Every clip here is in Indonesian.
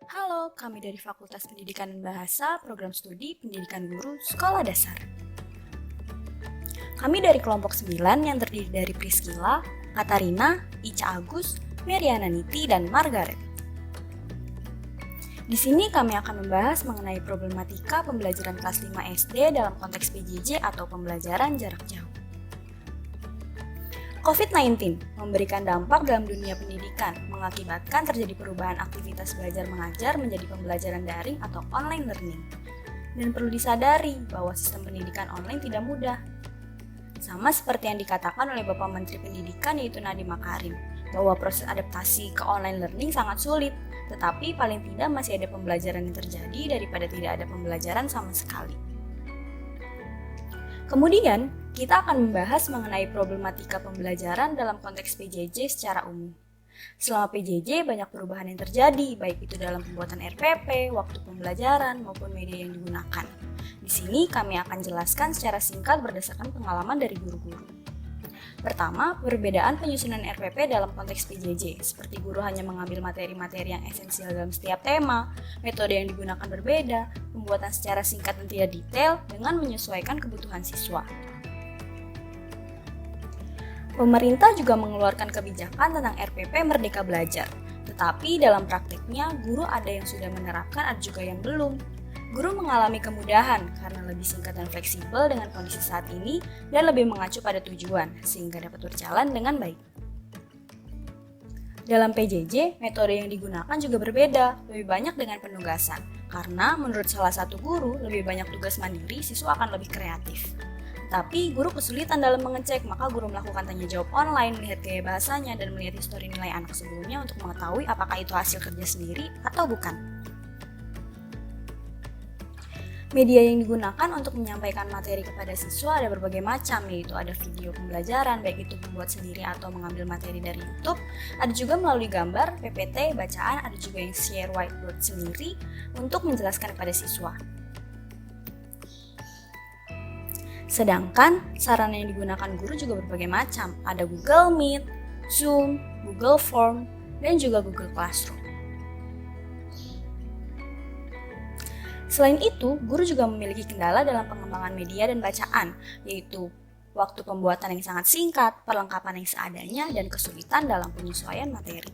Halo, kami dari Fakultas Pendidikan dan Bahasa, Program Studi Pendidikan Guru Sekolah Dasar. Kami dari kelompok 9 yang terdiri dari Priscilla, Katarina, Ica Agus, Meriana Niti, dan Margaret. Di sini kami akan membahas mengenai problematika pembelajaran kelas 5 SD dalam konteks PJJ atau pembelajaran jarak jauh. COVID-19 memberikan dampak dalam dunia pendidikan, mengakibatkan terjadi perubahan aktivitas belajar mengajar menjadi pembelajaran daring atau online learning. Dan perlu disadari bahwa sistem pendidikan online tidak mudah. Sama seperti yang dikatakan oleh Bapak Menteri Pendidikan yaitu Nadiem Makarim, bahwa proses adaptasi ke online learning sangat sulit, tetapi paling tidak masih ada pembelajaran yang terjadi daripada tidak ada pembelajaran sama sekali. Kemudian, kita akan membahas mengenai problematika pembelajaran dalam konteks PJJ secara umum. Selama PJJ banyak perubahan yang terjadi, baik itu dalam pembuatan RPP, waktu pembelajaran, maupun media yang digunakan. Di sini kami akan jelaskan secara singkat berdasarkan pengalaman dari guru-guru. Pertama, perbedaan penyusunan RPP dalam konteks PJJ, seperti guru hanya mengambil materi-materi yang esensial dalam setiap tema, metode yang digunakan berbeda, pembuatan secara singkat dan tidak detail dengan menyesuaikan kebutuhan siswa. Pemerintah juga mengeluarkan kebijakan tentang RPP Merdeka Belajar, tetapi dalam praktiknya guru ada yang sudah menerapkan, ada juga yang belum. Guru mengalami kemudahan karena lebih singkat dan fleksibel dengan kondisi saat ini dan lebih mengacu pada tujuan, sehingga dapat berjalan dengan baik. Dalam PJJ, metode yang digunakan juga berbeda, lebih banyak dengan penugasan, karena menurut salah satu guru, lebih banyak tugas mandiri, siswa akan lebih kreatif. Tapi guru kesulitan dalam mengecek, maka guru melakukan tanya jawab online, melihat gaya bahasanya, dan melihat histori nilai anak sebelumnya untuk mengetahui apakah itu hasil kerja sendiri atau bukan. Media yang digunakan untuk menyampaikan materi kepada siswa ada berbagai macam, yaitu ada video pembelajaran, baik itu membuat sendiri atau mengambil materi dari YouTube, ada juga melalui gambar, PPT, bacaan, ada juga yang share whiteboard sendiri untuk menjelaskan kepada siswa. Sedangkan sarana yang digunakan guru juga berbagai macam, ada Google Meet, Zoom, Google Form, dan juga Google Classroom. Selain itu, guru juga memiliki kendala dalam pengembangan media dan bacaan, yaitu waktu pembuatan yang sangat singkat, perlengkapan yang seadanya, dan kesulitan dalam penyesuaian materi.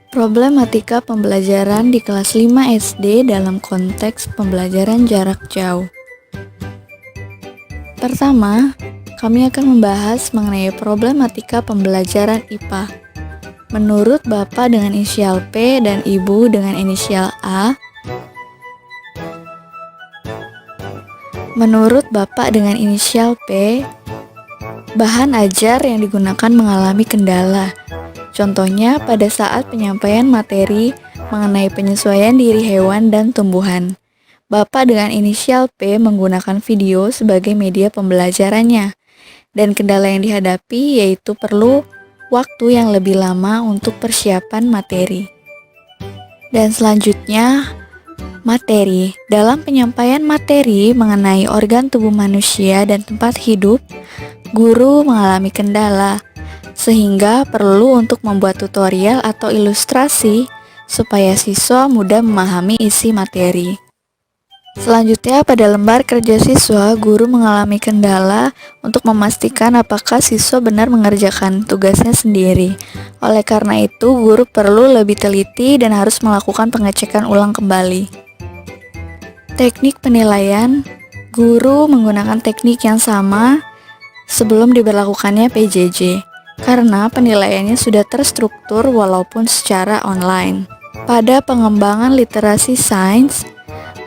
Problematika pembelajaran di kelas 5 SD dalam konteks pembelajaran jarak jauh. Pertama, kami akan membahas mengenai problematika pembelajaran IPA. Menurut Bapak dengan inisial P dan Ibu dengan inisial A, menurut Bapak dengan inisial P, bahan ajar yang digunakan mengalami kendala. Contohnya pada saat penyampaian materi mengenai penyesuaian diri hewan dan tumbuhan. Bapak dengan inisial P menggunakan video sebagai media pembelajarannya. Dan kendala yang dihadapi yaitu perlu waktu yang lebih lama untuk persiapan materi. Dan selanjutnya, materi. Dalam penyampaian materi mengenai organ tubuh manusia dan tempat hidup, guru mengalami kendala, sehingga perlu untuk membuat tutorial atau ilustrasi supaya siswa mudah memahami isi materi. Selanjutnya, pada lembar kerja siswa, guru mengalami kendala untuk memastikan apakah siswa benar mengerjakan tugasnya sendiri. Oleh karena itu, guru perlu lebih teliti dan harus melakukan pengecekan ulang kembali. Teknik penilaian, guru menggunakan teknik yang sama sebelum diberlakukannya PJJ, karena penilaiannya sudah terstruktur walaupun secara online. Pada pengembangan literasi sains,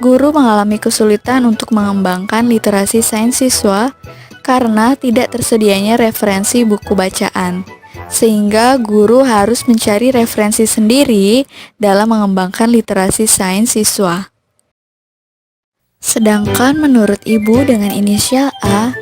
guru mengalami kesulitan untuk mengembangkan literasi sains siswa karena tidak tersedianya referensi buku bacaan, sehingga guru harus mencari referensi sendiri dalam mengembangkan literasi sains siswa. Sedangkan menurut Ibu dengan inisial A,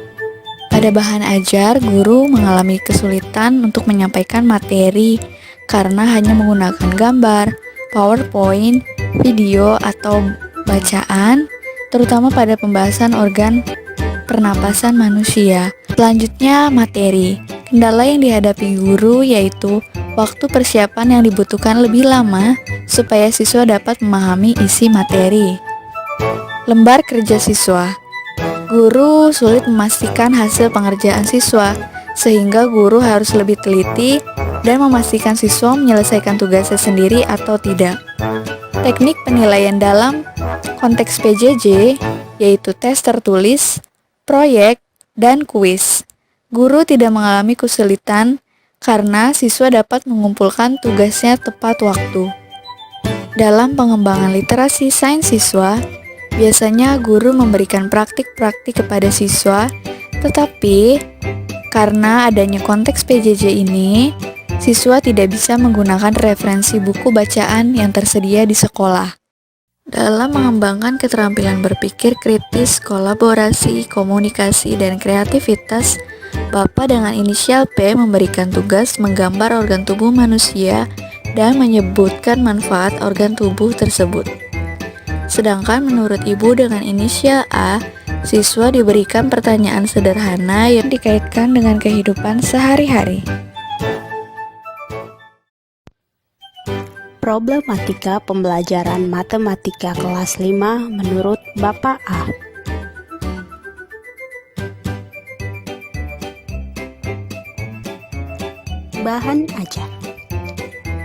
pada bahan ajar, guru mengalami kesulitan untuk menyampaikan materi karena hanya menggunakan gambar, PowerPoint, video, atau bacaan, terutama pada pembahasan organ pernapasan manusia. Selanjutnya, materi. Kendala yang dihadapi guru yaitu waktu persiapan yang dibutuhkan lebih lama supaya siswa dapat memahami isi materi. Lembar kerja siswa. Guru sulit memastikan hasil pengerjaan siswa, sehingga guru harus lebih teliti dan memastikan siswa menyelesaikan tugasnya sendiri atau tidak. Teknik penilaian dalam konteks PJJ yaitu tes tertulis, proyek, dan kuis. Guru tidak mengalami kesulitan karena siswa dapat mengumpulkan tugasnya tepat waktu. Dalam pengembangan literasi sains siswa, biasanya guru memberikan praktik-praktik kepada siswa, tetapi karena adanya konteks PJJ ini, siswa tidak bisa menggunakan referensi buku bacaan yang tersedia di sekolah. Dalam mengembangkan keterampilan berpikir kritis, kolaborasi, komunikasi, dan kreativitas, Bapak dengan inisial P memberikan tugas menggambar organ tubuh manusia dan menyebutkan manfaat organ tubuh tersebut. Sedangkan menurut Ibu dengan inisial A, siswa diberikan pertanyaan sederhana yang dikaitkan dengan kehidupan sehari-hari. Problematika pembelajaran matematika kelas 5 menurut Bapak A. Bahan ajar.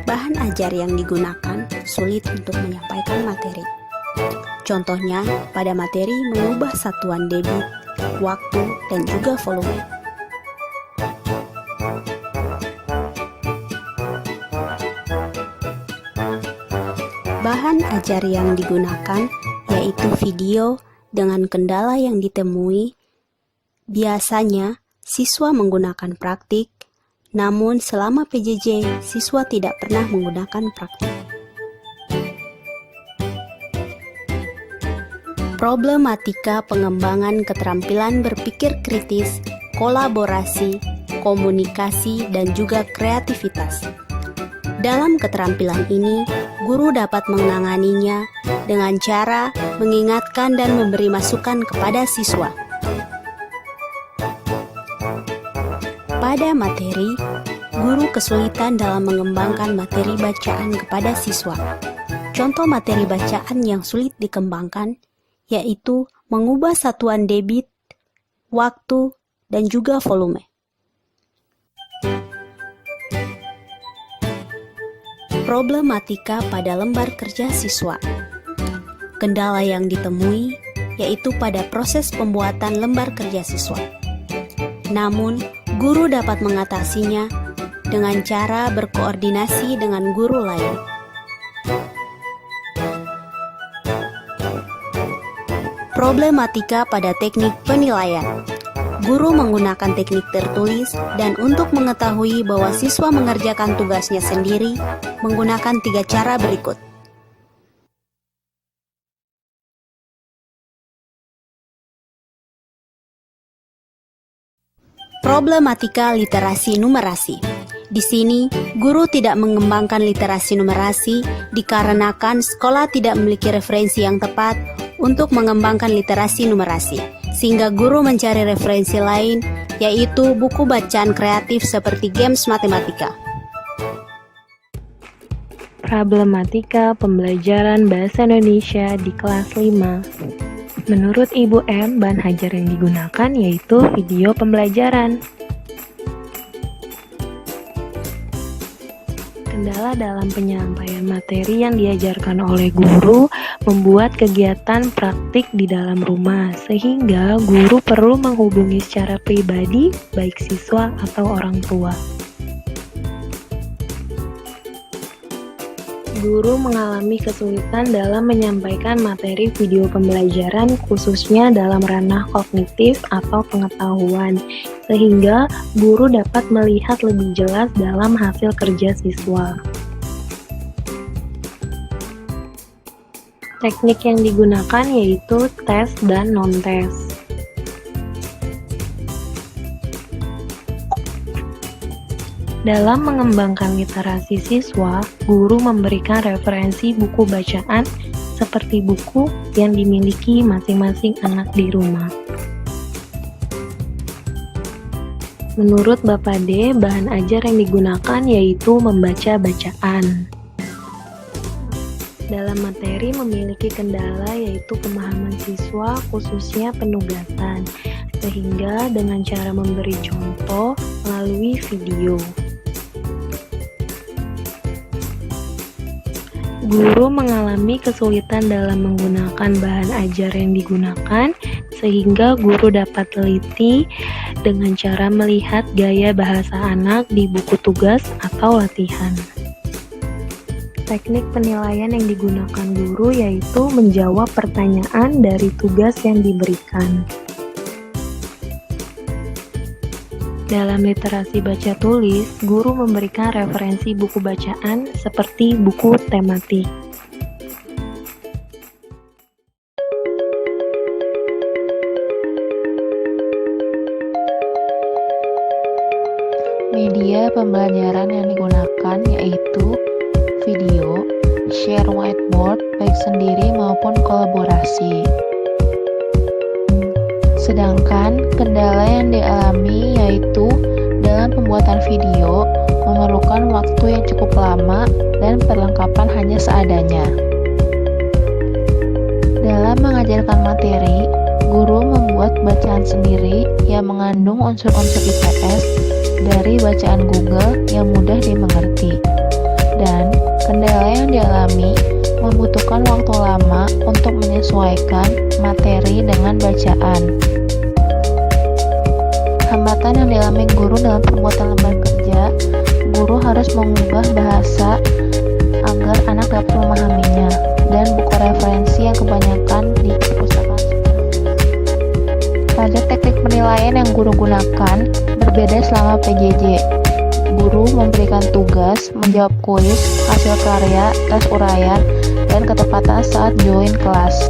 Bahan ajar yang digunakan sulit untuk menyampaikan materi. Contohnya, pada materi mengubah satuan debit, waktu, dan juga volume. Bahan ajar yang digunakan yaitu video dengan kendala yang ditemui. Biasanya, siswa menggunakan praktik, namun selama PJJ, siswa tidak pernah menggunakan praktik. Problematika pengembangan keterampilan berpikir kritis, kolaborasi, komunikasi, dan juga kreativitas. Dalam keterampilan ini, guru dapat menanganinya dengan cara mengingatkan dan memberi masukan kepada siswa. Pada materi, guru kesulitan dalam mengembangkan materi bacaan kepada siswa. Contoh materi bacaan yang sulit dikembangkan yaitu mengubah satuan debit, waktu, dan juga volume. Problematika pada lembar kerja siswa. Kendala yang ditemui yaitu pada proses pembuatan lembar kerja siswa. Namun, guru dapat mengatasinya dengan cara berkoordinasi dengan guru lain. Problematika pada teknik penilaian. Guru menggunakan teknik tertulis dan untuk mengetahui bahwa siswa mengerjakan tugasnya sendiri, menggunakan 3 cara berikut. Problematika literasi numerasi. Di sini, guru tidak mengembangkan literasi numerasi dikarenakan sekolah tidak memiliki referensi yang tepat untuk mengembangkan literasi numerasi, sehingga guru mencari referensi lain, yaitu buku bacaan kreatif seperti games matematika. Problematika pembelajaran bahasa Indonesia di kelas 5. Menurut Ibu M, bahan ajar yang digunakan yaitu video pembelajaran. Kendala dalam penyampaian materi yang diajarkan oleh guru membuat kegiatan praktik di dalam rumah, sehingga guru perlu menghubungi secara pribadi, baik siswa atau orang tua. Guru mengalami kesulitan dalam menyampaikan materi video pembelajaran khususnya dalam ranah kognitif atau pengetahuan, sehingga guru dapat melihat lebih jelas dalam hasil kerja siswa. Teknik yang digunakan yaitu tes dan non-tes. Dalam mengembangkan literasi siswa, guru memberikan referensi buku bacaan seperti buku yang dimiliki masing-masing anak di rumah. Menurut Bapak D, bahan ajar yang digunakan yaitu membaca bacaan. Dalam materi memiliki kendala yaitu pemahaman siswa, khususnya penugasan, sehingga dengan cara memberi contoh melalui video. Guru mengalami kesulitan dalam menggunakan bahan ajar yang digunakan, sehingga guru dapat teliti dengan cara melihat gaya bahasa anak di buku tugas atau latihan. Teknik penilaian yang digunakan guru yaitu menjawab pertanyaan dari tugas yang diberikan. Dalam literasi baca tulis, guru memberikan referensi buku bacaan seperti buku tematik. Media pembelajaran yang digunakan yaitu video, share whiteboard baik sendiri maupun kolaborasi. Sedangkan kendala yang dialami yaitu dalam pembuatan video memerlukan waktu yang cukup lama dan perlengkapan hanya seadanya. Dalam mengajarkan materi, guru membuat bacaan sendiri yang mengandung unsur-unsur IPS dari bacaan Google yang mudah dimengerti. Dan kendala yang dialami membutuhkan waktu lama untuk menyesuaikan materi dengan bacaan. Hambatan yang dialami guru dalam pembuatan lembar kerja, guru harus mengubah bahasa agar anak dapat memahaminya, dan buku referensi yang kebanyakan di perpustakaan. Pada teknik penilaian yang guru gunakan berbeda selama PJJ. Guru memberikan tugas, menjawab kuis, hasil karya, tes uraian, dan ketepatan saat join kelas.